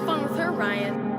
fun with her, Ryan.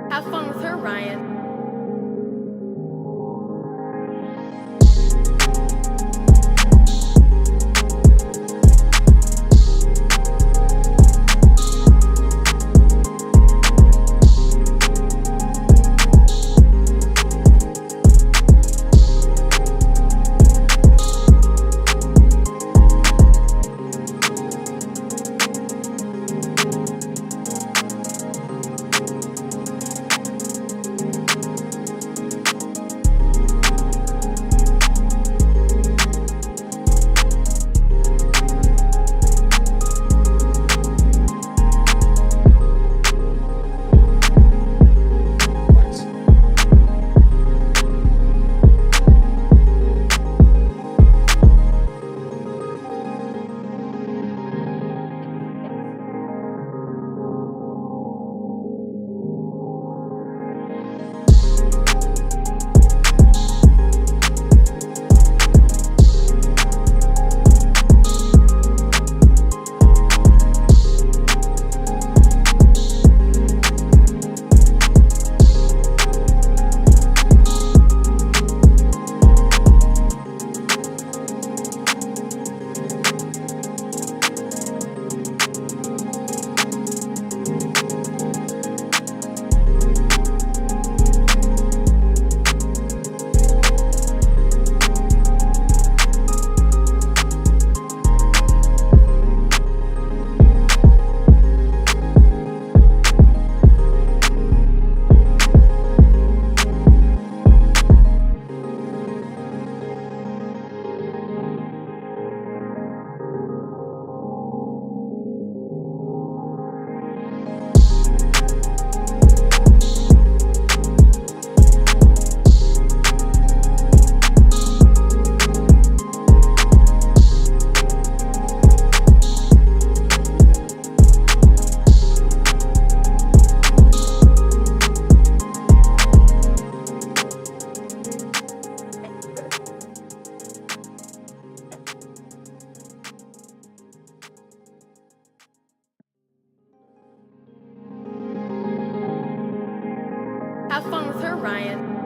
Have fun with her, Ryan. Sir Ryan.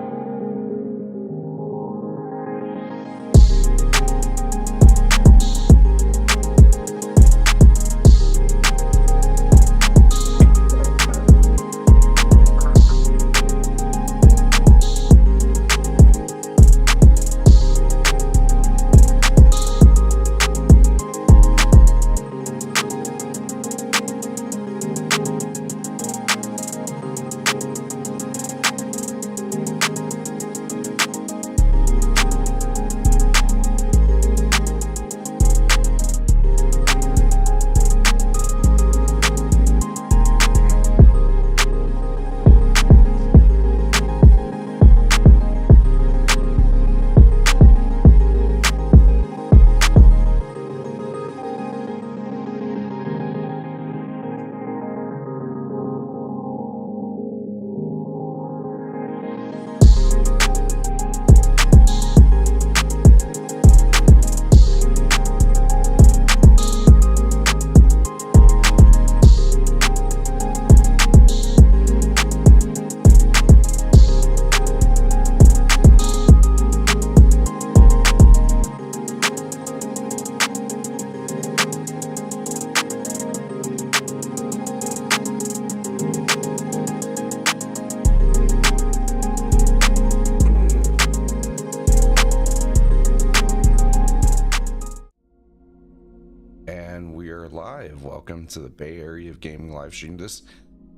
And we are live. Welcome to the Bay Area of Gaming live stream. This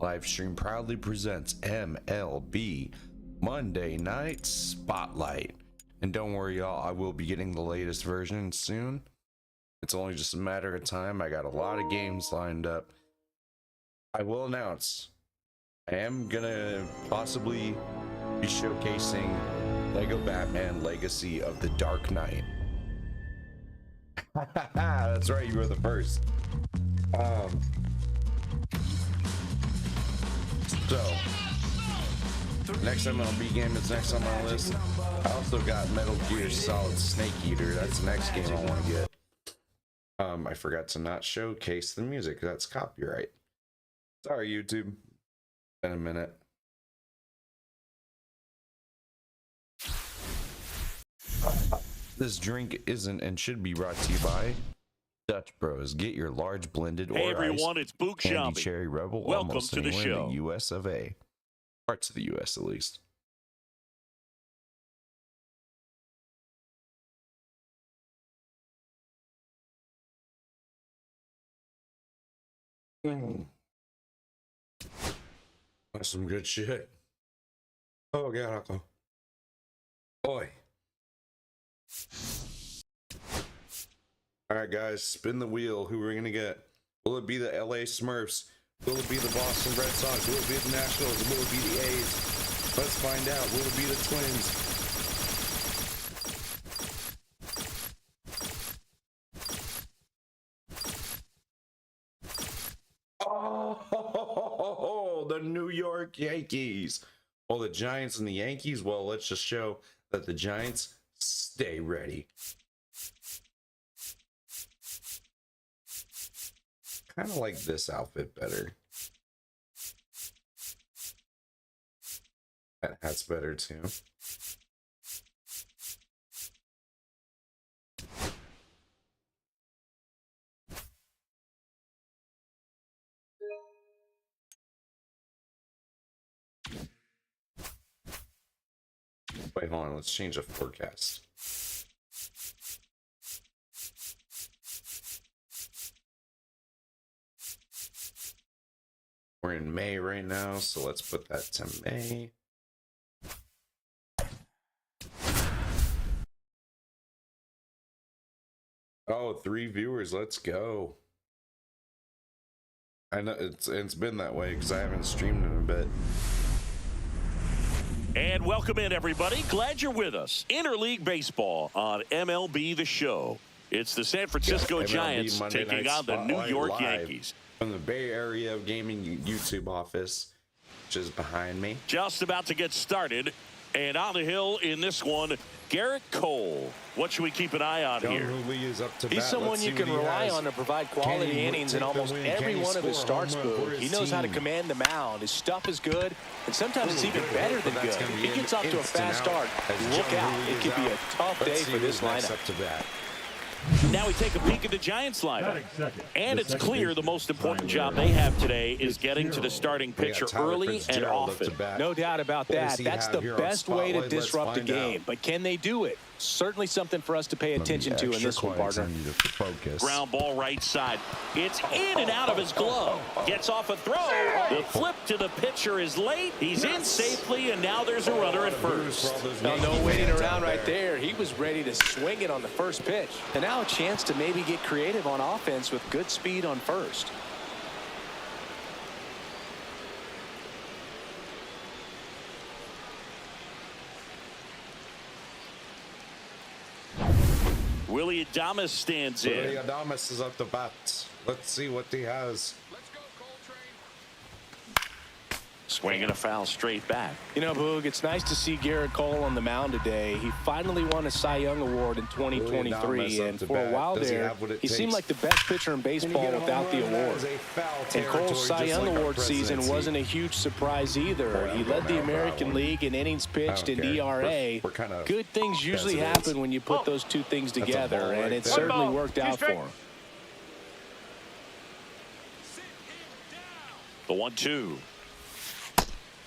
live stream proudly presents MLB Monday Night Spotlight. And don't worry, y'all, I will be getting the latest version soon. It's only just a matter of time. I got a lot of games lined up. I will announce I am gonna possibly be showcasing Lego Batman Legacy of the Dark Knight. That's right, you were the first. So next MLB game is next on my list. I also got Metal Gear Solid Snake Eater. That's the next game I want to get. I forgot to not showcase the music. That's copyright. Sorry, YouTube. Been a minute. This drink isn't and should be brought to you by Dutch Bros. Get your large blended or hey everyone, iced it's Book Candy Shelby. Cherry Rebel. Welcome almost to the anywhere show. In the U.S. of A. Parts of the U.S. at least. That's some good shit. Oh god, Uncle. Boy. Alright guys, spin the wheel. Who we're gonna get? Will it be the LA Smurfs? Will it be the Boston Red Sox? Will it be the Nationals? Will it be the A's? Let's find out. Will it be the Twins? Oh, the New York Yankees. Well, the Giants and the Yankees, well, let's just show that the Giants stay ready. Kind of like this outfit better. That hat's better too. Wait, hold on. Let's change the forecast. We're in May right now, so let's put that to May. Oh, 3 viewers. Let's go. I know it's been that way because I haven't streamed in a bit. And welcome in, everybody. Glad you're with us. Interleague Baseball on MLB The Show. It's the San Francisco Giants Monday taking Night on the New Spotlight York live Yankees. From the Bay Area of Gaming YouTube office, which is behind me. Just about to get started. And on the hill in this one, Garrett Cole. What should we keep an eye on here? He's someone you can rely on to provide quality innings in almost every one of his starts, Boo. He knows how to command the mound. His stuff is good, and sometimes it's even better than good. If he gets off to a fast start, look out. It could be a tough day for this lineup. Now we take a peek at the Giants lineup. And it's clear the most important job they have today is getting to the starting pitcher early and often. No doubt about that. That's the best way to disrupt the game. But can they do it? Certainly something for us to pay attention to in this one, partner. Ground ball right side. It's in and out of his glove. Gets off a throw. The flip to the pitcher is late. He's in safely, and now there's a runner at first. No waiting around right there. He was ready to swing it on the first pitch. And now a chance to maybe get creative on offense with good speed on first. Willie Adames stands in. Willie Adames is up the bat. Let's see what he has. Swinging a foul straight back. You know, Boog, it's nice to see Garrett Cole on the mound today. He finally won a Cy Young Award in 2023, and for a while there, he seemed like the best pitcher in baseball without the award. And Cole's Cy Young Award season wasn't a huge surprise either. He led the American League in innings pitched and ERA. Good things usually happen when you put those two things together, and it certainly worked out for him. The 1-2.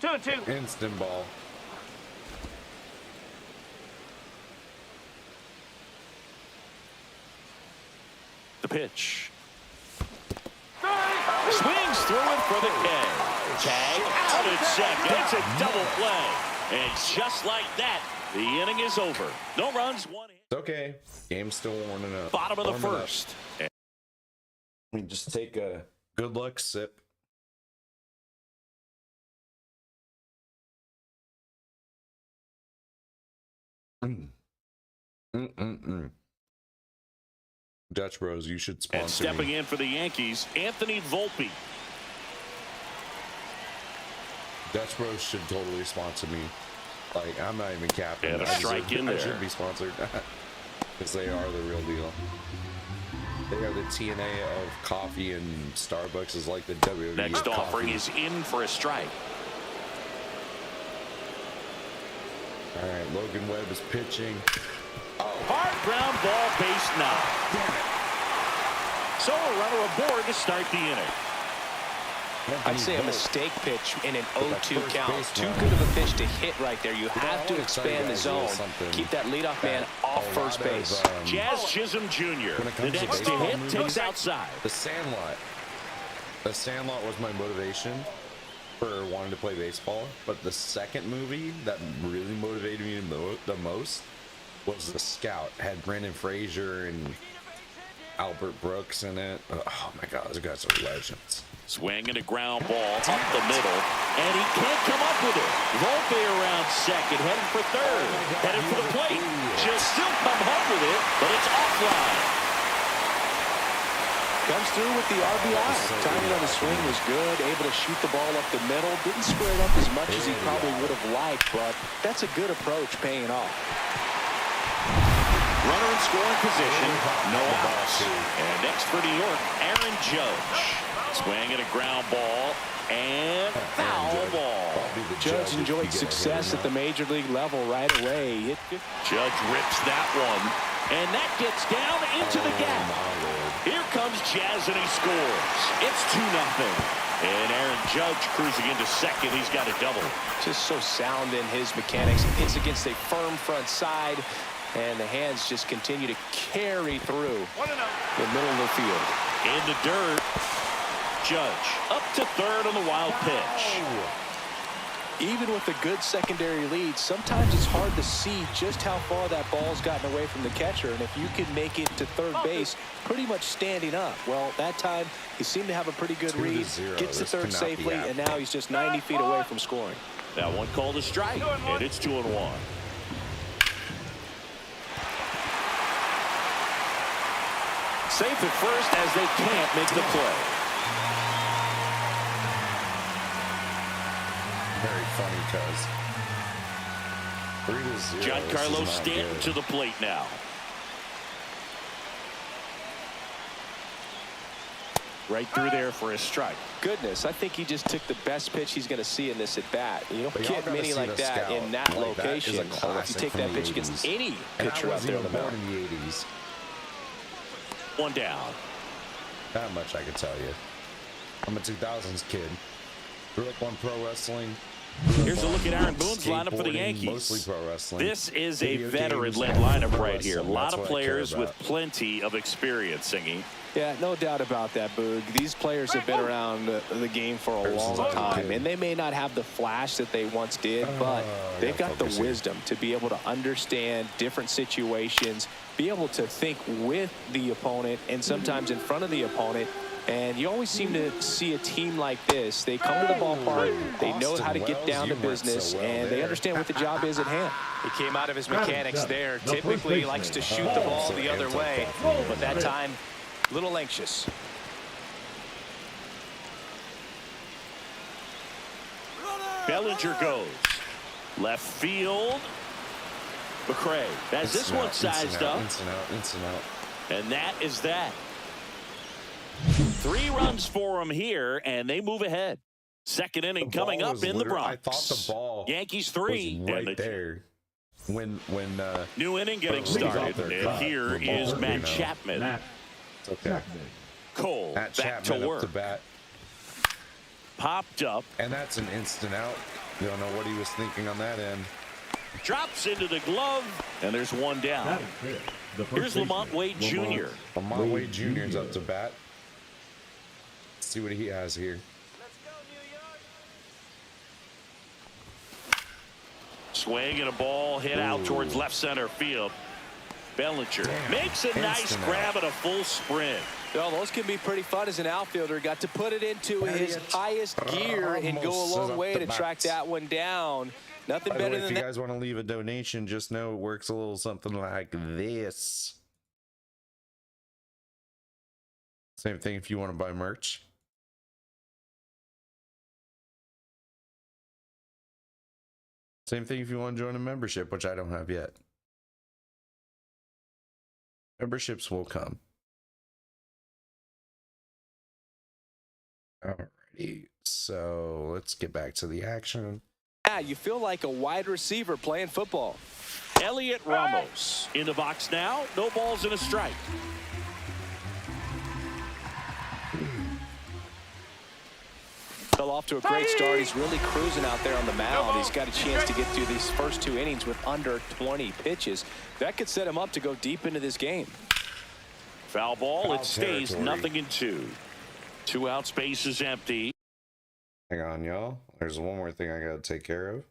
2-2. Instant ball. The pitch. Swings through it for the K. Tag out at second. It's a double play. And just like that, the inning is over. No runs, one hit. It's okay. Game's still warming up. Bottom of the first. We just take a good luck sip. Dutch Bros, you should sponsor and stepping me. in for the Yankees, Anthony Volpe. Dutch Bros should totally sponsor me. Like, I'm not even capping. And a strike in there. I should be sponsored because they are the real deal. They are the TNA of coffee, and Starbucks is like the WWE. Next of offering coffee. is in for a strike. All right, Logan Webb is pitching. Hard ground ball, base knock. So a runner aboard to start the inning. I'd say a mistake pitch in an 0-2 count. Too good of a pitch to hit right there. You have to expand the zone. Keep that leadoff man off first base. Jazz Chisholm Jr. The next to hit takes outside. The Sandlot. The Sandlot was my motivation for wanting to play baseball, but the second movie that really motivated me the most was The Scout. Had Brendan Fraser and Albert Brooks in it. Oh my God, those guys are legends. Swing and a ground ball up the middle, and he can't come up with it. Volpe around second, heading for third, headed for the plate. She'll still come home with it, but it's offline. Comes through with the RBI. Timing on the swing was good, able to shoot the ball up the middle. Didn't square it up as much as he probably would have liked, but that's a good approach paying off. Runner in scoring position, no outs. And next for New York, Aaron Judge. Swing and a ground ball, and foul ball. Judge enjoyed success at the major league level right away. Judge rips that one, and that gets down into the gap. Here comes Jazz, and he scores. It's 2-0. And Aaron Judge cruising into second. He's got a double. Just so sound in his mechanics. Hits against a firm front side, and the hands just continue to carry through the middle of the field. In the dirt, Judge up to third on the wild pitch. Even with a good secondary lead, sometimes it's hard to see just how far that ball's gotten away from the catcher. And if you can make it to third base pretty much standing up, well, that time he seemed to have a pretty good read, gets to third safely, and now he's just 90 feet away from scoring. That one called a strike, and it's 2-1. Safe at first as they can't make the play. Very funny, cuz 3-0. Giancarlo Stanton good. to the plate now. Right through there for a strike. Goodness, I think he just took the best pitch he's going to see in this at bat. You don't get many like that in that location. If you take that pitch against any pitcher out there on the mound. In the 80s. One down. That much I can tell you. I'm a 2000s kid. Grew up on pro wrestling. Here's a look at Aaron Boone's lineup for the Yankees. Mostly pro wrestling. This is a veteran-led lineup right here. A lot of players with plenty of experience, Singy. Yeah, no doubt about that, Boog. These players have been around the game for a long time, and they may not have the flash that they once did, but they've got the wisdom to be able to understand different situations, be able to think with the opponent and sometimes in front of the opponent. And you always seem to see a team like this. They come to the ballpark, they know how to get down to business, and they understand what the job is at hand. He came out of his mechanics there. Typically, he likes to shoot the ball the other way, but that time, a little anxious. Bellinger goes. Left field. McCray has this one sized up. Instant out. And that is that. 3 runs for him here, and they move ahead. Second inning coming up in the Bronx. I thought the ball Yankees 3. was right there. When new inning getting started. And here is Matt Chapman. Okay. Cole Matt back Chapman to work. up to bat. Popped up. And that's an instant out. You don't know what he was thinking on that end. Drops into the glove, and there's one down. Here's Lamont Wade Jr. Lamont Wade Jr. is up to bat. Let's see what he has here. Swing and a ball hit out towards left center field. Bellinger makes a nice grab at a full sprint. Well, those can be pretty fun as an outfielder. Got to put it into his highest gear and go a long way to track that one down. Nothing better than that. If you guys want to leave a donation, just know it works a little something like this. Same thing if you want to buy merch. Same thing if you want to join a membership, which I don't have yet. Memberships will come. Alrighty, so let's get back to the action. Yeah, you feel like a wide receiver playing football. Elliot Ramos in the box now. No balls and a strike. Fell off to a great start. He's really cruising out there on the mound. He's got a chance to get through these first 2 innings with under 20 pitches. That could set him up to go deep into this game. Foul ball. It stays territory. 0-2. 2 out, space is empty. Hang on, y'all. There's one more thing I gotta take care of.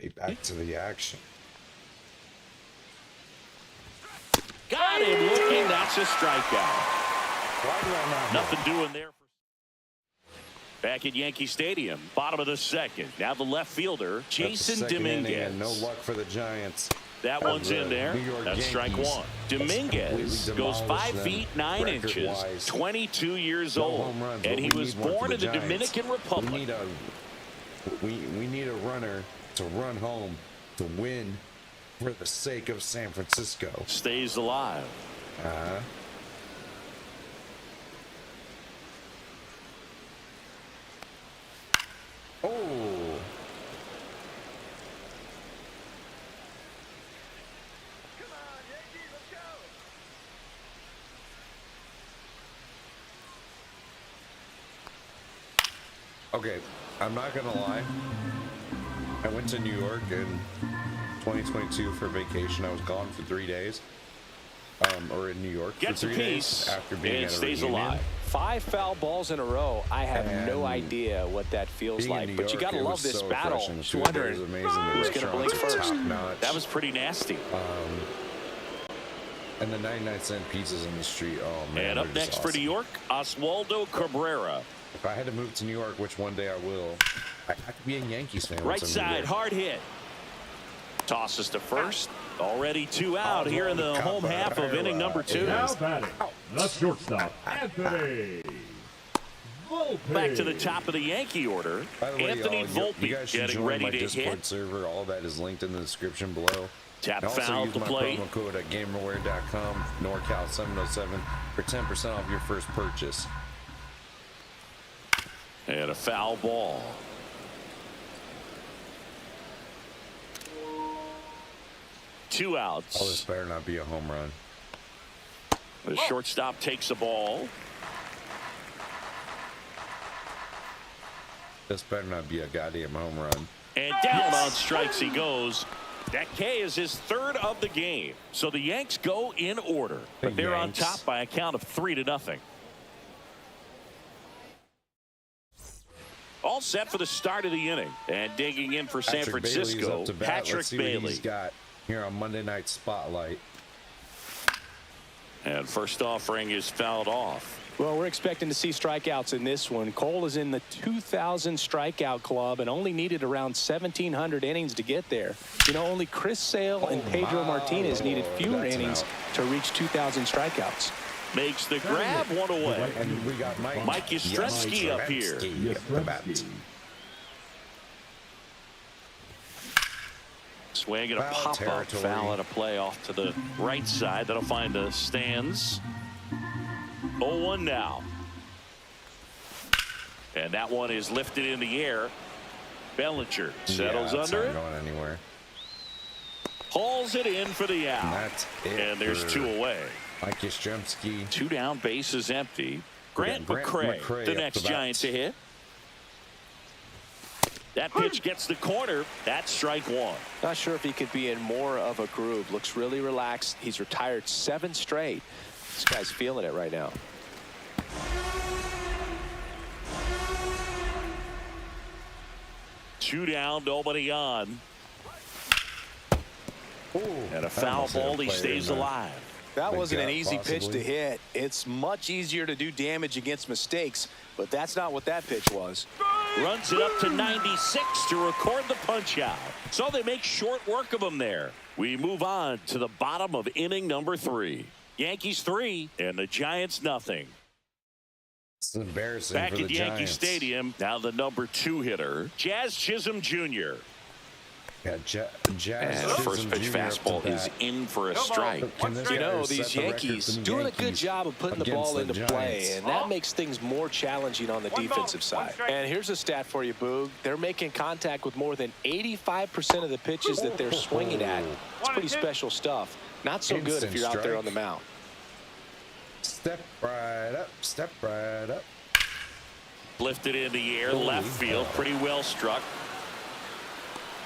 Alrighty, back to the action. Got him looking. That's a strikeout. Why do I not Nothing doing there. Back at Yankee Stadium, bottom of the second. Now the left fielder, Jason Dominguez. No luck for the Giants. That one's in there. That's strike one. Dominguez goes 5 feet 9 inches, 22 years old, and he was born in the Dominican Republic. We need a runner to run home to win for the sake of San Francisco. Stays alive. Oh. Okay, I'm not gonna lie. I went to New York in 2022 for vacation. I was gone for 3 days. Or in New York Gets for 3 days piece after being and at a stays reunion. alive. 5 foul balls in a row. I have no idea what that feels like, but you got to love this battle. Just wondering who's going to blink first. That was pretty nasty. And the 99-cent pizzas in the street. Oh, man. And up next for New York, Oswaldo Cabrera. If I had to move to New York, which one day I will, I have to be a Yankees fan. Right side, hard hit. Tosses to first. Already 2 out here in the home half of inning number 2. Now batting, the shortstop, Anthony Volpe. Back to the top of the Yankee order. By the way, Anthony Volpe you guys should getting join ready my to Discord hit. server. All that is linked in the description below. Tap and foul also to use play. my promo code at gamerware.com, NorCal707 for 10% off your first purchase. And a foul ball. Two outs. Oh, this better not be a home run. The shortstop takes the ball. This better not be a goddamn home run. And down on strikes he goes. That K is his 3rd of the game. So the Yanks go in order. But they're on top by a count of 3-0. All set for the start of the inning. And digging in for San Francisco, Patrick Bailey. He's got here on Monday Night Spotlight. And first offering is fouled off. Well, we're expecting to see strikeouts in this one. Cole is in the 2,000 strikeout club and only needed around 1,700 innings to get there. You know, only Chris Sale and Pedro Martinez needed fewer innings to reach 2,000 strikeouts. Makes the grab, one away. And we got Mike Yastrzemski up here. Swing and a pop-up foul and a play off to the right side. That'll find the stands. 0-1 now. And that one is lifted in the air. Bellinger settles under it. Not going anywhere. Hauls it in for the out. And that's it. And there's 2 away. Mike Yastrzemski. 2 down, bases empty. Grant McCray, the next Giant to hit. That pitch gets the corner. That's strike 1. Not sure if he could be in more of a groove. Looks really relaxed. He's retired 7 straight. This guy's feeling it right now. Two down, nobody on. Ooh, and a foul ball. He stays alive. That wasn't an easy pitch to hit. It's much easier to do damage against mistakes, but that's not what that pitch was. Runs it up to 96 to record the punch out. So they make short work of him there. We move on to the bottom of inning number 3. Yankees 3 and the Giants nothing. It's embarrassing. Back for the at Yankee Giants. Stadium, now the number 2 hitter, Jazz Chisholm Jr. Yeah, Jazz and the first pitch Jr. fastball is in for a strike. You know, these Yankees doing a good job of putting the ball into play, and that makes things more challenging on the defensive side. And here's a stat for you, Boog. They're making contact with more than 85% of the pitches that they're swinging at. It's pretty special stuff. Not so good if you're out there on the mound. Step right up, step right up. Lifted in the air, left field, pretty well struck.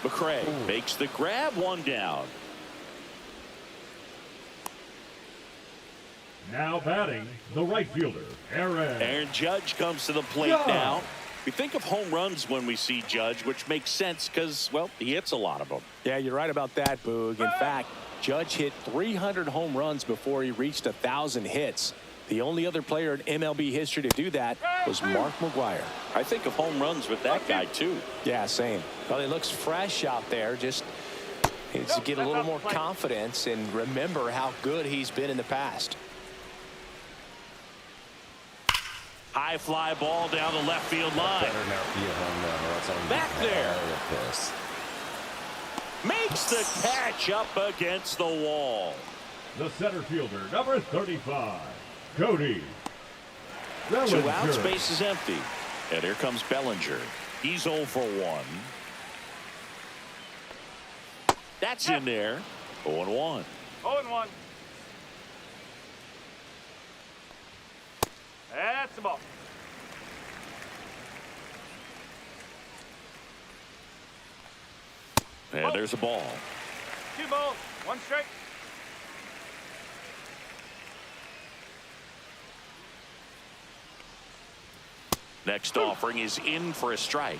McCray makes the grab, 1 down. Now batting, the right fielder, Aaron Judge comes to the plate now. We think of home runs when we see Judge, which makes sense because, well, he hits a lot of them. Yeah, you're right about that, Boog. In fact, Judge hit 300 home runs before he reached 1,000 hits. The only other player in MLB history to do that was Mark McGwire. I think of home runs with that guy, too. Yeah, same. Well, he looks fresh out there. Just needs to get a little more confidence and remember how good he's been in the past. High fly ball down the left field line. Better not be a home run or else I'm back there. Pissed. Makes the catch up against the wall. The center fielder, number 35, Cody Bellinger. 2 outs, base is empty. And here comes Bellinger. He's 0 for 1. That's in there. 0-1. 0-1. That's the ball. And there's a ball. 2 balls, 1 strike. Next offering is in for a strike.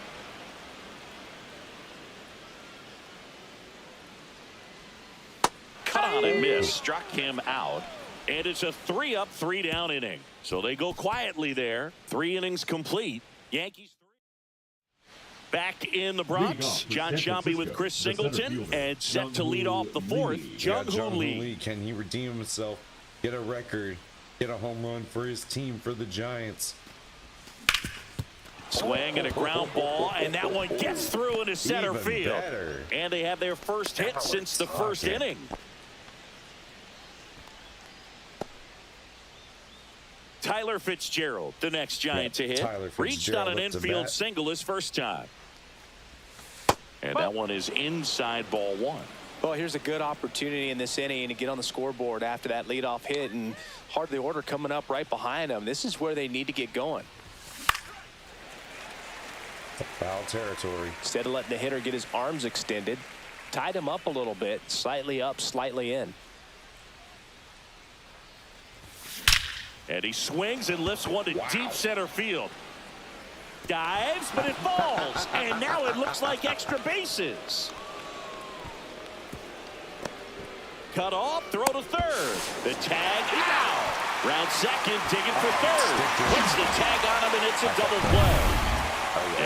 Cut on and miss. Struck him out. And it's a 3-up, 3-down inning. So they go quietly there. 3 innings complete. Yankees 3. Back in the Bronx, John Sciambi with Chris Singleton, and set to lead off the 4th, Jung-Hoo Lee. Can he redeem himself, get a record, get a home run for his team, for the Giants? Swing and a ground ball, and that one gets through into center Even field. better. And they have their first hit since the first inning. Tyler Fitzgerald, the next Giant to hit, reached on an infield single his first time. And that one is inside ball 1. Well, here's a good opportunity in this inning to get on the scoreboard after that leadoff hit, and Heart of the Order coming up right behind them. This is where they need to get going. Foul territory. Instead of letting the hitter get his arms extended, tied him up a little bit, slightly up, slightly in. And he swings and lifts one to deep center field. Dives, but it falls. And now it looks like extra bases. Cut off, throw to third. The tag, ow! Round second, digging for third. Puts the tag on him, and it's a double play.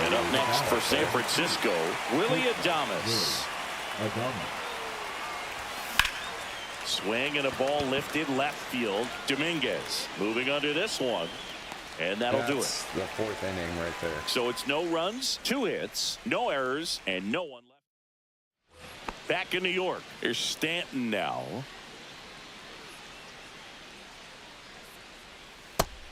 And up next for San Francisco, Willie Adames. Swing and a ball lifted left field. Dominguez moving under this one. And that'll do it. The 4th inning right there. So it's no runs, 2 hits, no errors, and no one left. Back in New York, here's Stanton now.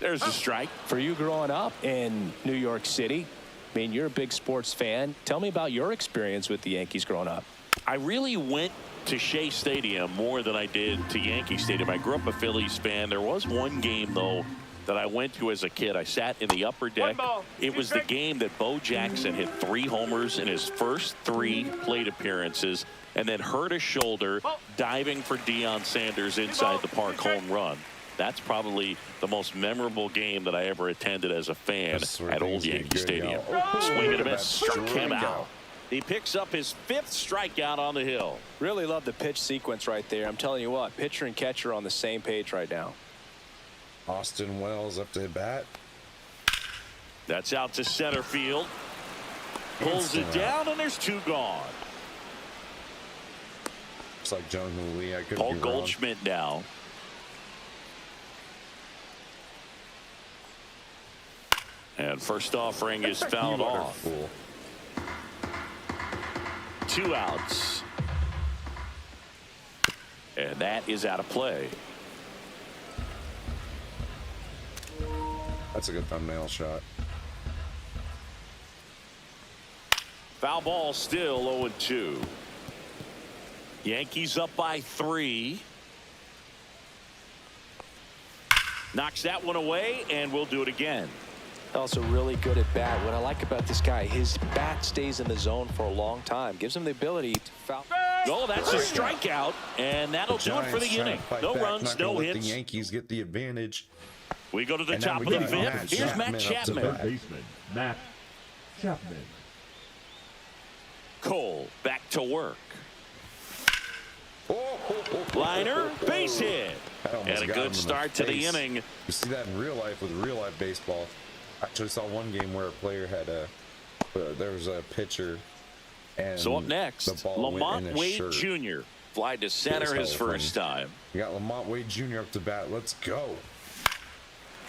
There's a strike. For you growing up in New York City, I mean, you're a big sports fan. Tell me about your experience with the Yankees growing up. I really went to Shea Stadium more than I did to Yankee Stadium. I grew up a Phillies fan. There was one game, though, that I went to as a kid. I sat in the upper deck. It was the game that Bo Jackson hit 3 homers in his first 3 plate appearances and then hurt his shoulder diving for Deion Sanders inside the park home run. That's probably the most memorable game that I ever attended as a fan at Old Yankee Stadium. Swing and a miss, struck him out. He picks up his 5th strikeout on the hill. Really love the pitch sequence right there. I'm telling you what, pitcher and catcher are on the same page right now. Austin Wells up to the bat. That's out to center field. Pulls it down, and there's 2 gone. Looks like Jung-Hoo Lee. I could Paul be Goldschmidt now. And first offering is fouled off. 2 outs. And that is out of play. That's a good thumbnail shot. Foul ball, still 0-2. Yankees up by 3. Knocks that one away, and we'll do it again. Also really good at bat. What I like about this guy, his bat stays in the zone for a long time. Gives him the ability to foul. Oh, that's a strikeout, and that'll do it for the inning. No runs, no hits. The Yankees get the advantage. We go to the top of the 5th. Here's Matt Chapman. Third baseman, Matt Chapman. Cole back to work. Liner, base hit. And a good start to the inning. You see that in real life with real life baseball. I actually saw one game where a player had there was a pitcher. And so up next, Lamont Wade Jr. fly to center his first time. You got Lamont Wade Jr. up to bat. Let's go.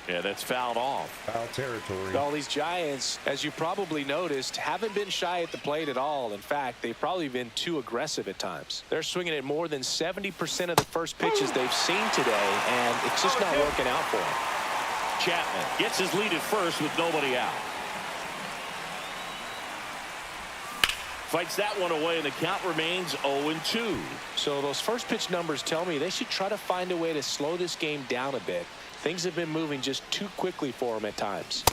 Yeah, that's fouled off. Foul territory. All these Giants, as you probably noticed, haven't been shy at the plate at all. In fact, they've probably been too aggressive at times. They're swinging at more than 70% of the first pitches they've seen today, and it's just not working out for them. Chapman gets his lead at first with nobody out. Fights that one away, and the count remains 0-2. So those first pitch numbers tell me they should try to find a way to slow this game down a bit. Things have been moving just too quickly for him at times.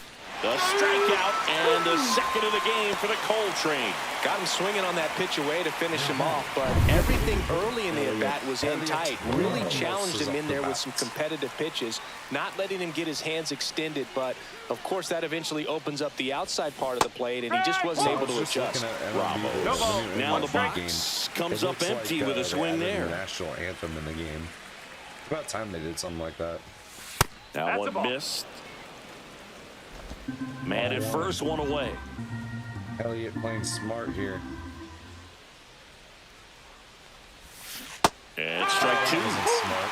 The strikeout and the second of the game for the Coltrane. Got him swinging on that pitch away to finish him off, but everything early in the at-bat was in tight. Really challenged him in there with some competitive pitches, not letting him get his hands extended, but of course that eventually opens up the outside part of the plate, and he just wasn't able to adjust. Bravo. Now the box comes up empty with a swing there. National anthem in the game. About time they did something like that. That one missed. Man at first, one away. Elliott playing smart here. And strike two. Smart.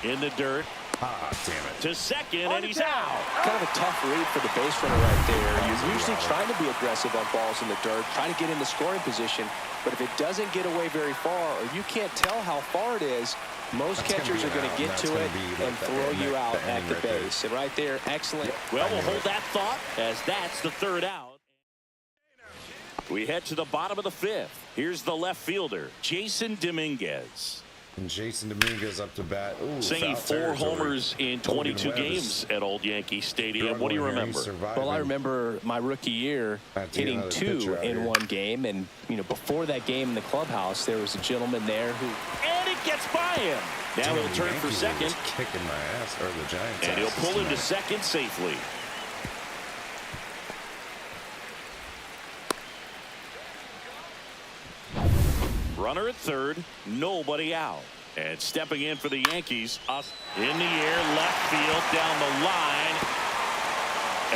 1-10. In the dirt. Ah, damn it. To second, and he's out. Kind of a tough read for the base runner right there. You're usually trying to be aggressive on balls in the dirt, trying to get in the scoring position. But if it doesn't get away very far, or you can't tell how far it is, most catchers are going to get to it and throw you out at the base. And right there, excellent. Well, we'll hold that thought as that's the third out. We head to the bottom of the fifth. Here's the left fielder, Jason Dominguez. And Jason Dominguez up to bat. Ooh, singing 4 homers in 22 games at Old Yankee Stadium. What do you remember? Well, I remember my rookie year hitting 2 in one game. And, you know, before that game in the clubhouse, there was a gentleman there who... And it gets by him. Now he'll turn for second. Kicking my ass, or the Giants. And he'll pull into second safely. Runner at third, nobody out. And stepping in for the Yankees, up in the air, left field, down the line.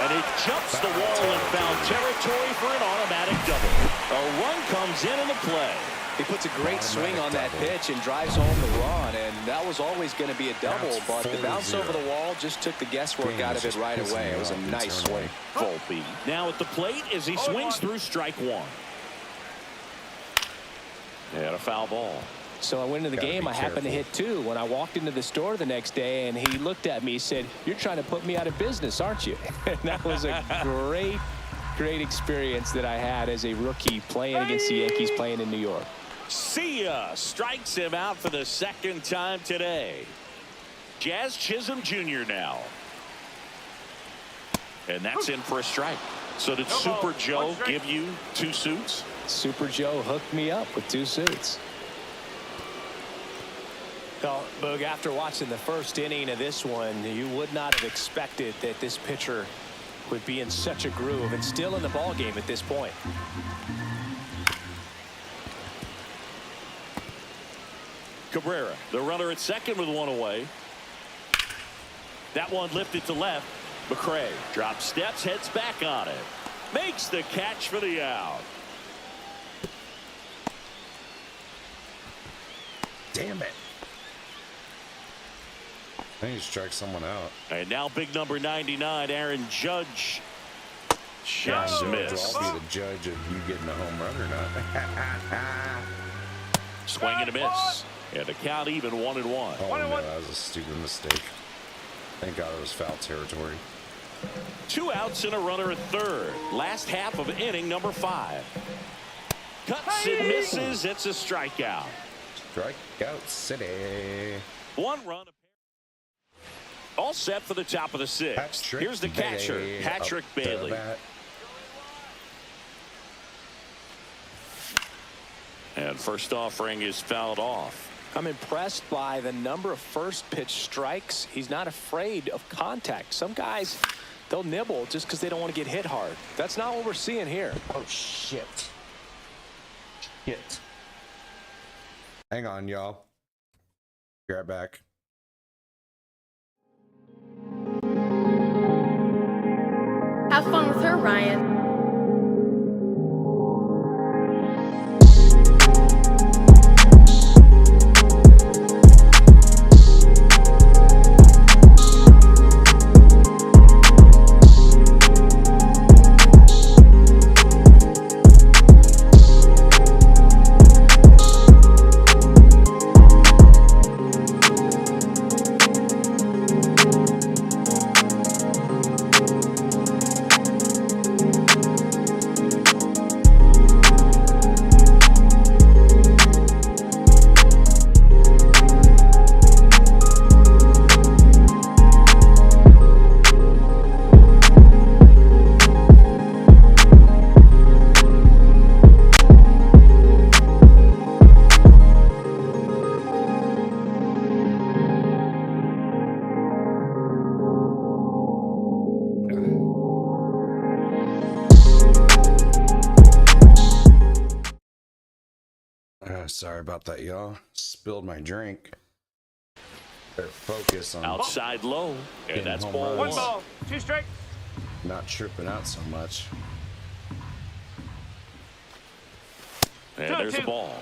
And it jumps the wall in foul territory for an automatic double. A run comes in the play. He puts a great swing on that pitch and drives home the run, and that was always going to be a double, but the bounce over the wall just took the guesswork out of it right away. It was a nice swing. Volpe now at the plate as he swings through strike one. And a foul ball. So I went into the game. I happened to hit 2 when I walked into the store the next day, and he looked at me. He said, "You're trying to put me out of business, aren't you?" And that was a great experience that I had as a rookie playing against the Yankees, playing in New York. See ya strikes him out for the second time today. Jazz Chisholm Jr. now. And that's in for a strike. So did Super Joe give you 2 suits? Super Joe hooked me up with 2 suits. Well, Boog, after watching the first inning of this one, you would not have expected that this pitcher would be in such a groove and still in the ball game at this point. Cabrera, the runner at second with 1 away. That one lifted to left. McCray drops steps, heads back on it. Makes the catch for the out. Damn it. I need to strike someone out. And now big number 99, Aaron Judge. Just missed. I'll be the judge of you getting a home run or not. Swing and a miss. And a count even 1-1. Oh, no, that was a stupid mistake. Thank God it was foul territory. 2 outs and a runner at third. Last half of inning number 5. Cuts and misses. It's a strikeout. Strikeout City. 1 run. All set for the top of the 6th. Here's the catcher, Patrick Bailey. And first offering is fouled off. I'm impressed by the number of first pitch strikes. He's not afraid of contact. Some guys, they'll nibble just because they don't want to get hit hard. That's not what we're seeing here. Oh, shit. Shit. Hang on, y'all. Be right back. Have fun with her, Ryan. Sorry about that, y'all. Spilled my drink. Better focus on outside low, and that's ball One one. ball, 2 strikes. Not tripping out so much. And 2-2. there's the ball.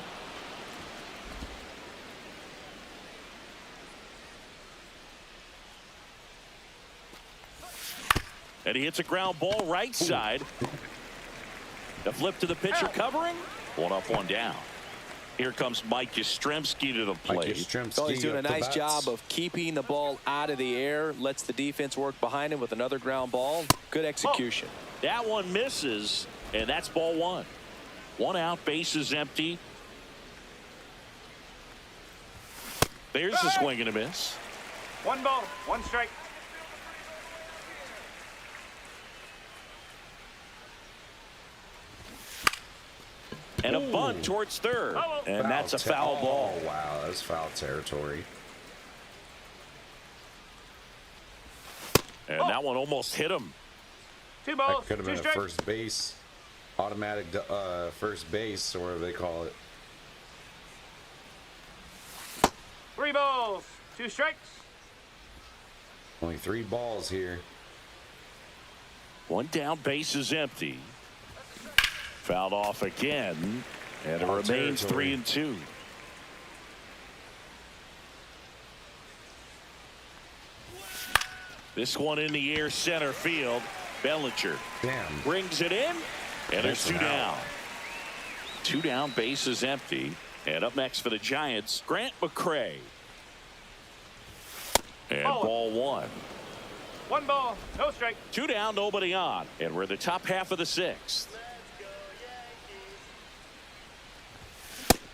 And he hits a ground ball right side. The flip to the pitcher covering. 1 up, 1 down. Here comes Mike Yastrzemski to the plate. So he's doing a nice job of keeping the ball out of the air. Lets the defense work behind him with another ground ball. Good execution. That one misses, and that's ball 1. 1 out, bases empty. There's the swing and a miss. 1 ball, 1 strike. And a bunt towards third. And that's a foul ball. Oh, wow, that's foul territory. And that one almost hit him. 2 balls, That could have 2 been a strikes. first base, automatic first base, or whatever they call it. 3 balls, 2 strikes. Only 3 balls here. 1 down, base is empty. Fouled off again, and it remains 3-2. This one in the air, center field. Bellinger Damn. brings it in, and there's 2 That's an out. down. 2 down, base is empty. And up next for the Giants, Grant McCray. And ball 1. 1 ball, no strike. 2 down, nobody on. And we're in the top half of the 6th.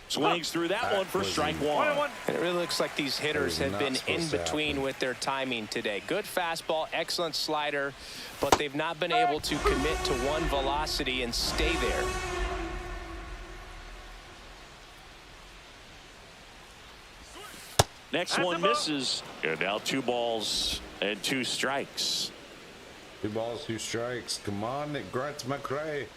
Swings through that one for strike 1. 1-1. And it really looks like these hitters have been in supposed to between happen. with their timing today. Good fastball, excellent slider, but they've not been able to commit to one velocity and stay there. Next That's one a ball. misses. And now 2 balls and 2 strikes. 2 balls, 2 strikes. Come on, Grant McCray.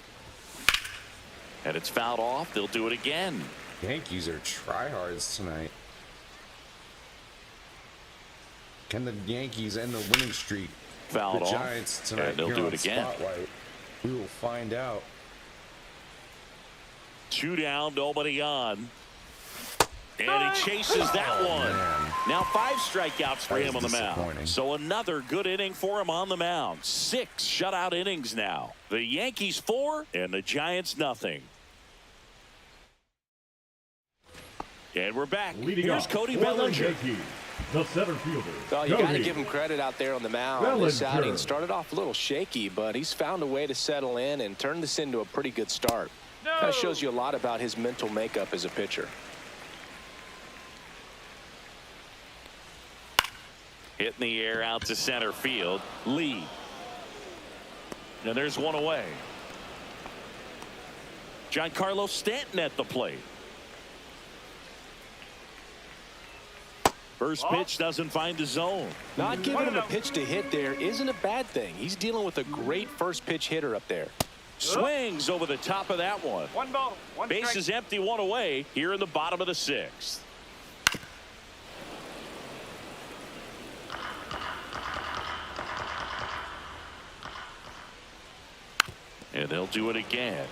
And it's fouled off. They'll do it again. Yankees are tryhards tonight. Can the Yankees end the winning streak? Fouled The off. Giants tonight. And they'll here do on it again. Spotlight. We will find out. 2 down, nobody on. And he chases that one. Man. Now 5 strikeouts for That him on was the mound. disappointing. So another good inning for him on the mound. 6 shutout innings now. The Yankees 4 and the Giants nothing. And we're back. Leading Here's off Cody for the Bellinger. Yankees, the center fielder. Well, you got to Cody give him credit out there on the mound. This Bellinger. outing started off a little shaky, but he's found a way to settle in and turn this into a pretty good start. Kind of shows you a lot about his mental makeup as a pitcher. Hit in the air out to center field. Lee. And there's one away. Giancarlo Stanton at the plate. First pitch doesn't find the zone. Not giving him a pitch to hit there isn't a bad thing. He's dealing with a great first pitch hitter up there. Swings over the top of that one. 1 ball, 1 Base strike. is empty, 1 away here in the bottom of the 6th. And they'll do it again.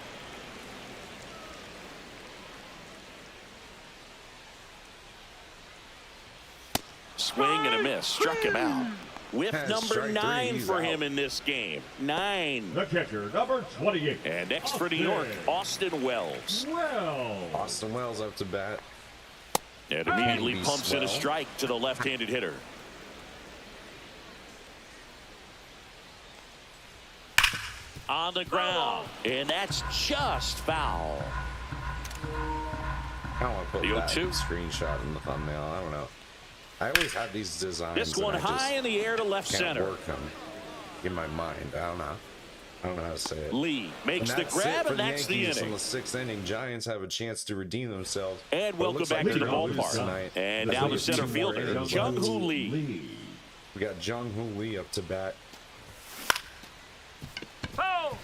Swing and a miss. Struck him out. Whip number Strike 3, 9 he's for out. him in this game. 9. The catcher, number 28. And next for New York, Austin Wells. Well, Austin Wells up to bat. And immediately Be pumps in a swell. strike to the left-handed hitter. On the ground. And that's just foul. I don't want to put The that 0-2. screenshot in the thumbnail. I don't know. I always have these designs. This and one I just high in the air to left can't center. work them in my mind. I don't know. I don't know how to say it. Lee makes And the that's it grab, for and that's the Yankees in inning. the 6th inning. Giants have a chance to redeem themselves. And But it welcome looks back like to the they're gonna lose ballpark. tonight. And That's now like the center 2 more fielder, innings. Jung-Hoo Lee. Lee. We got Jung-Hoo Lee up to bat. Foul.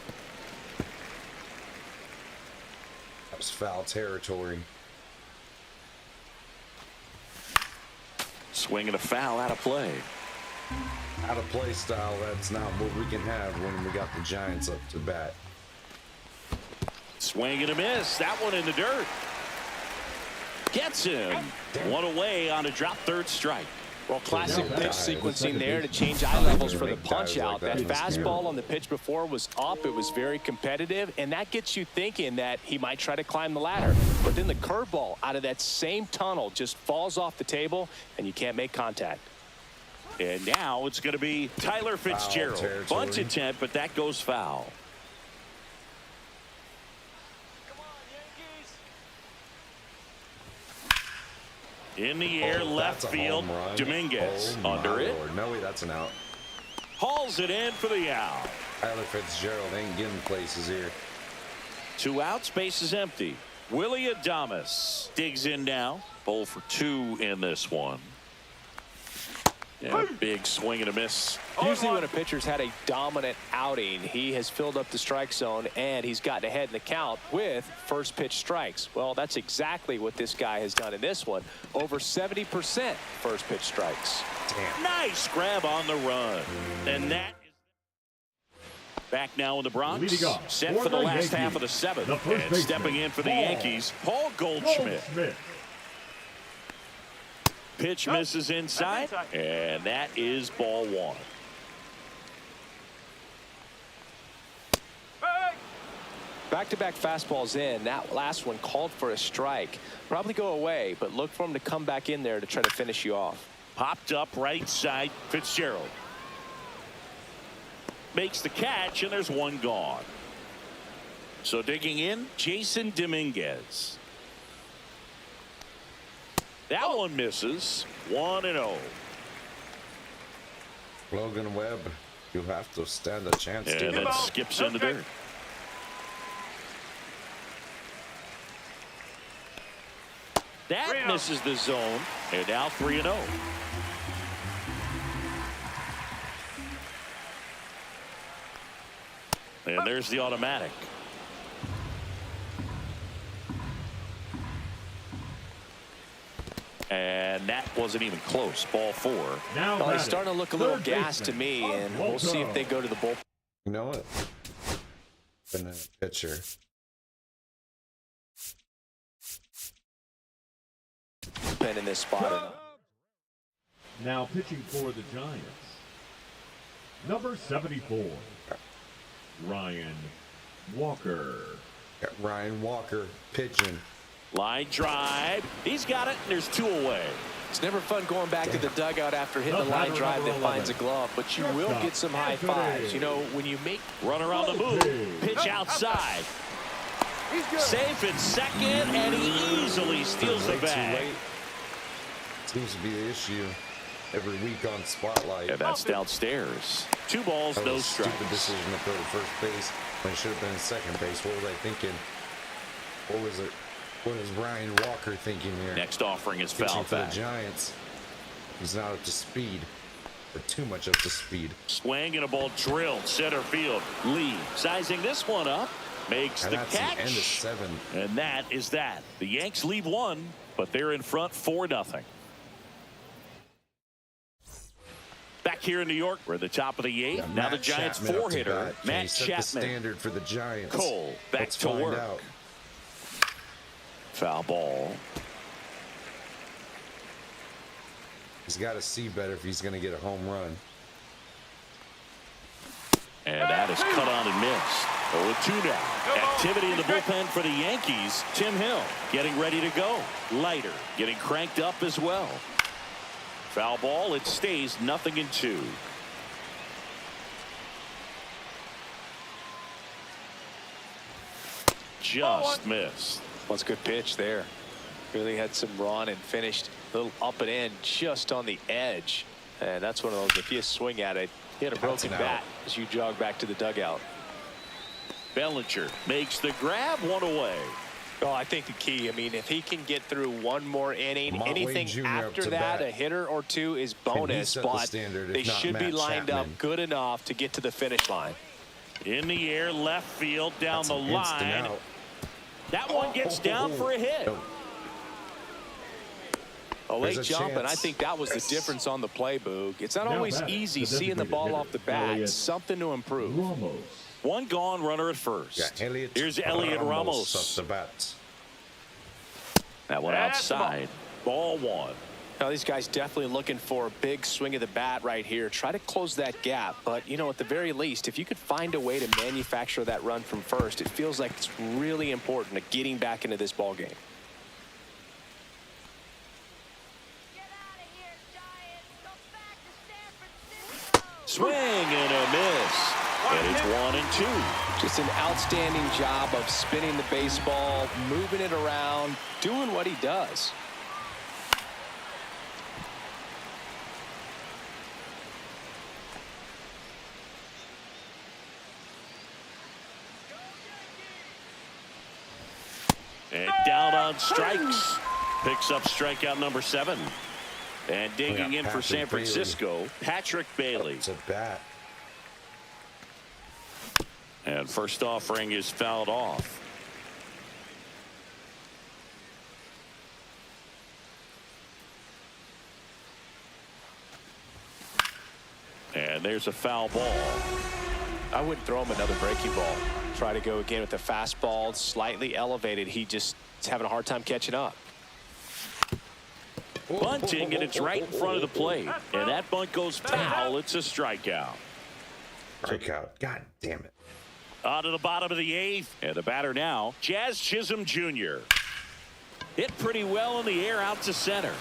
That was foul territory. Swing and a foul out of play. Out of play style, that's not what we can have when we got the Giants up to bat. Swing and a miss. That one in the dirt. Gets him. One away on a drop, third strike. Well, classic pitch sequencing there to change eye levels for the punch out. That fastball on the pitch before was up. It was very competitive, and that gets you thinking that he might try to climb the ladder. But then the curveball out of that same tunnel just falls off the table, and you can't make contact. And now it's going to be Tyler Fitzgerald. Bunt attempt, but that goes foul. In the air, left field, Dominguez under it. No way, that's an out. Hauls it in for the out. Tyler Fitzgerald ain't getting places here. 2 outs, base is empty. Willie Adames digs in now. Bowl for 2 in this one. Yeah, big swing and a miss. Usually when a pitcher's had a dominant outing, he has filled up the strike zone and he's gotten ahead in the count with first pitch strikes. Well, that's exactly what this guy has done in this one. Over 70% first pitch strikes. Damn. Nice grab on the run. And that is back now in the Bronx. Set for the last half of the 7th. And stepping in for the Yankees, Paul Goldschmidt. Pitch misses inside, and that is ball 1. Back-to-back fastballs in. That last one called for a strike. Probably go away, but look for him to come back in there to try to finish you off. Popped up right side, Fitzgerald. Makes the catch, and there's one gone. So digging in, Jason Dominguez. That one misses. 1-0. Logan Webb, you have to stand a chance. And it skips in the dirt. That misses the zone. And now 3-0. And there's the automatic. And that wasn't even close. Ball 4. Well, he's starting to look a little gassed to me, and we'll see if they go to the bullpen. You know what? Been a pitcher. Pen in this spot. Now pitching for the Giants. Number 74, Ryan Walker. Got Ryan Walker pitching. Line drive. He's got it, and there's 2 away. It's never fun going back to the dugout after hitting a line drive that finds a glove, but you will get some high fives. You know, when you make run on the move, pitch outside. Safe at second, and he easily steals the bag. Seems to be the issue every week on Spotlight. And that's downstairs. 2 balls, no strikes. Stupid decision to throw to first base when it should have been in second base. What was I thinking? What was it? What is Ryan Walker thinking here? Next offering is foul for back. the Giants. He's not up to speed, or too much up to speed. Swing and a ball drilled center field. Lee sizing this one up, makes And the that's catch. the end of 7. And that is that. The Yanks leave 1, but they're in front 4-0. Back here in New York, we're at the top of the 8th. Yeah, now the Giants 4-hitter, Matt Chapman. The standard for the Giants. Cole back Let's to find work. out. Foul ball. He's got to see better if he's going to get a home run. And that is cut on and missed. 0-2 now. Activity in the bullpen for the Yankees. Tim Hill getting ready to go. Leiter getting cranked up as well. Foul ball. It stays 0-2. Just missed. Well, it's a good pitch there. Really had some run and finished a little up and in just on the edge. And that's one of those, if you swing at it, you had a broken bat as you jog back to the dugout. Bellinger makes the grab, 1 away. Oh, I think the key, I mean, if he can get through one more inning, anything after that, a hitter or 2 is bonus, but they should be lined up good enough to get to the finish line. In the air, left field, down the line. That one gets down for a hit. A late jump, and I think that was the difference on the play, Boog. It's not always easy seeing the ball off the bat. Something to improve. One gone, runner at first. Here's Elliot Ramos. Off the bat. That one outside. Ball one. Now, these guys definitely looking for a big swing of the bat right here. Try to close that gap. But, you know, at the very least, if you could find a way to manufacture that run from first, it feels like it's really important to getting back into this ball game. Swing and a miss. And it's 1-2. Just an outstanding job of spinning the baseball, moving it around, doing what he does. And down on strikes. Picks up strikeout number 7. And digging in for San Francisco, Patrick Bailey. It's a bat. And first offering is fouled off. And there's a foul ball. I wouldn't throw him another breaking ball. Try to go again with the fastball, slightly elevated. He just is having a hard time catching up. Bunting, and it's right in front of the plate. And that bunt goes foul. It's a strikeout. Strikeout. God damn it. On to the bottom of the 8th. And the batter now, Jazz Chisholm Jr. Hit pretty well in the air out to center.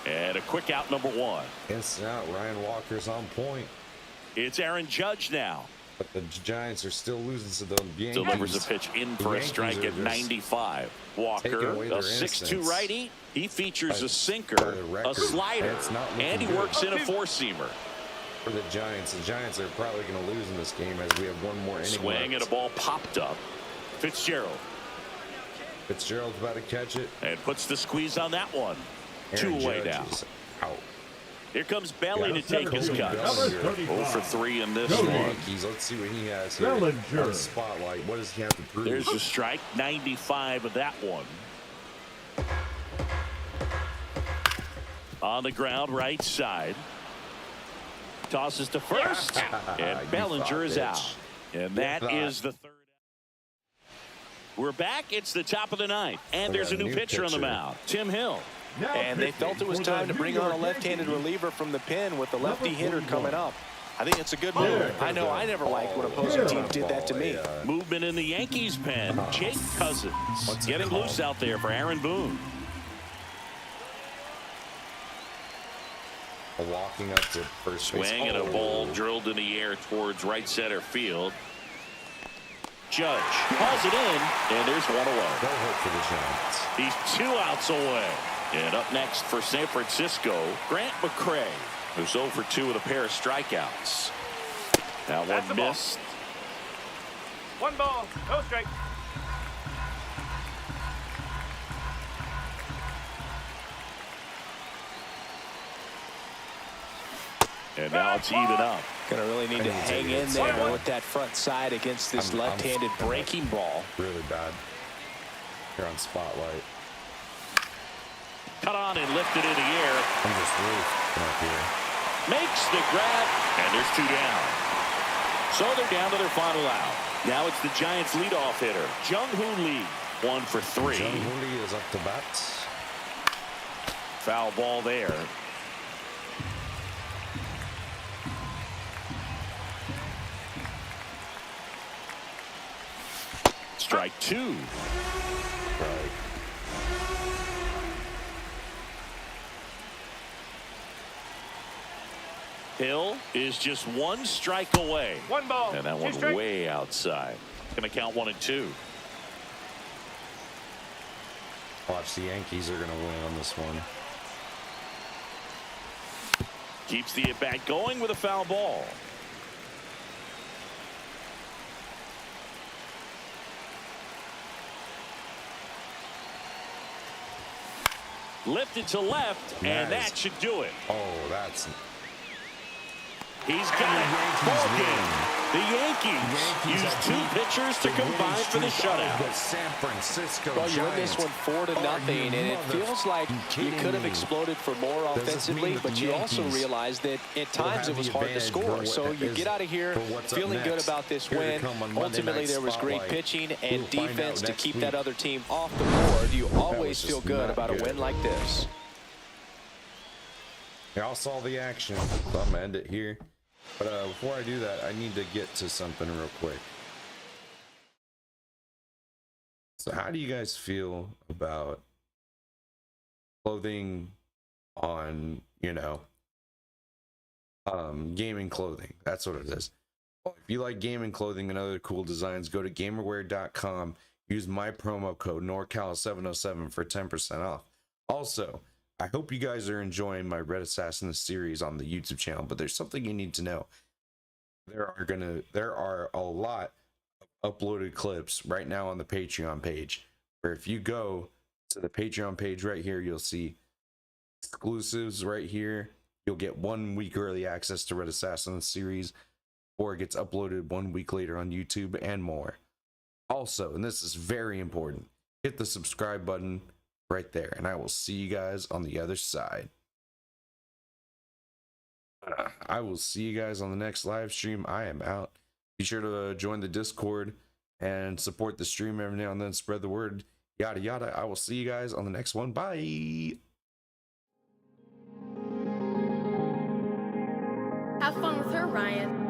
And a quick out, number 1. Instant out. Ryan Walker's on point. It's Aaron Judge now. But the Giants are still losing to the Yankees. Delivers a pitch in for a strike at 95. Walker, a 6'2 righty. He features a sinker, a slider, and he works in a 4-seamer. For the Giants are probably going to lose in this game as we have one more inning Swing left. and a ball popped up. Fitzgerald. Fitzgerald's about to catch it. And puts the squeeze on that one. Aaron 2 away Judge down. is out. Here comes Belly to take his cut. 0 for 3 in this one. Yankees, let's see what he has here. Bellinger. On the spotlight. What does he have to prove? There's a strike. 95 of that one. On the ground, right side. Tosses to first. And Bellinger is out. And that is the 3rd. We're back. It's the top of the 9th. And there's a new pitcher on the mound. Tim Hill. And they felt it was time to bring on a left-handed reliever from the pen with the lefty hitter coming up. I think it's a good move. I know I never liked when opposing teams did that to me. Movement in the Yankees pen. Jake Cousins getting loose out there for Aaron Boone. Walking up to first base. Swing and a ball drilled in the air towards right center field. Judge hauls it in, and there's 1 away. No hope for the Giants. He's 2 outs away. And up next for San Francisco, Grant McCray, who's 0 for 2 with a pair of strikeouts. Now one missed. 1 ball, no strike. And now it's even up. Gonna really need to hang in there with that front side against this left-handed breaking ball. Really bad. Here on spotlight. Cut on and lifted in the air. I'm just really up here. Makes the grab, and there's 2 down. So they're down to their final out. Now it's the Giants' leadoff hitter, Jung-Hoo Lee, 1 for 3. Jung-Hoo Lee is up to bat. Foul ball there. Strike 2. Right. Hill is just 1 strike away. 1 ball, And that 2 one's strike. way outside. Going to count 1 and 2. Watch, the Yankees are going to win on this one. Keeps the at-bat going with a foul ball. Lifted to left, and Nice. that should do it. Oh, that's... He's got it. Ball game. The Yankees used 2 pitchers to combine for the shutout. The San Francisco Well, you win Giants. this one 4-0, and it feels like you could have exploded for more offensively, but you also realize that at times it was hard to score. So you get out of here feeling good about this win. Ultimately, there was great pitching and defense to keep that other team off the board. You always feel good about a win like this. Y'all saw the action, so I'm gonna end it here. But before I do that, I need to get to something real quick. So how do you guys feel about clothing on, gaming clothing? That's what it is. Well, if you like gaming clothing and other cool designs, go to gamerwear.com. Use my promo code NorCal707 for 10% off. Also, I hope you guys are enjoying my Red Assassin series on the YouTube channel, but there's something you need to know. There are a lot of uploaded clips right now on the Patreon page, where if you go to the Patreon page right here, you'll see exclusives right here. You'll get 1 week early access to Red Assassin series, or it gets uploaded 1 week later on YouTube, and more. Also, and this is very important, hit the subscribe button right there, and I will see you guys on the other side. I will see you guys on the next live stream. I am out. Be sure to join the Discord and support the stream every now and then. Spread the word, yada yada. I will see you guys on the next one. Bye. Have fun with her, Ryan.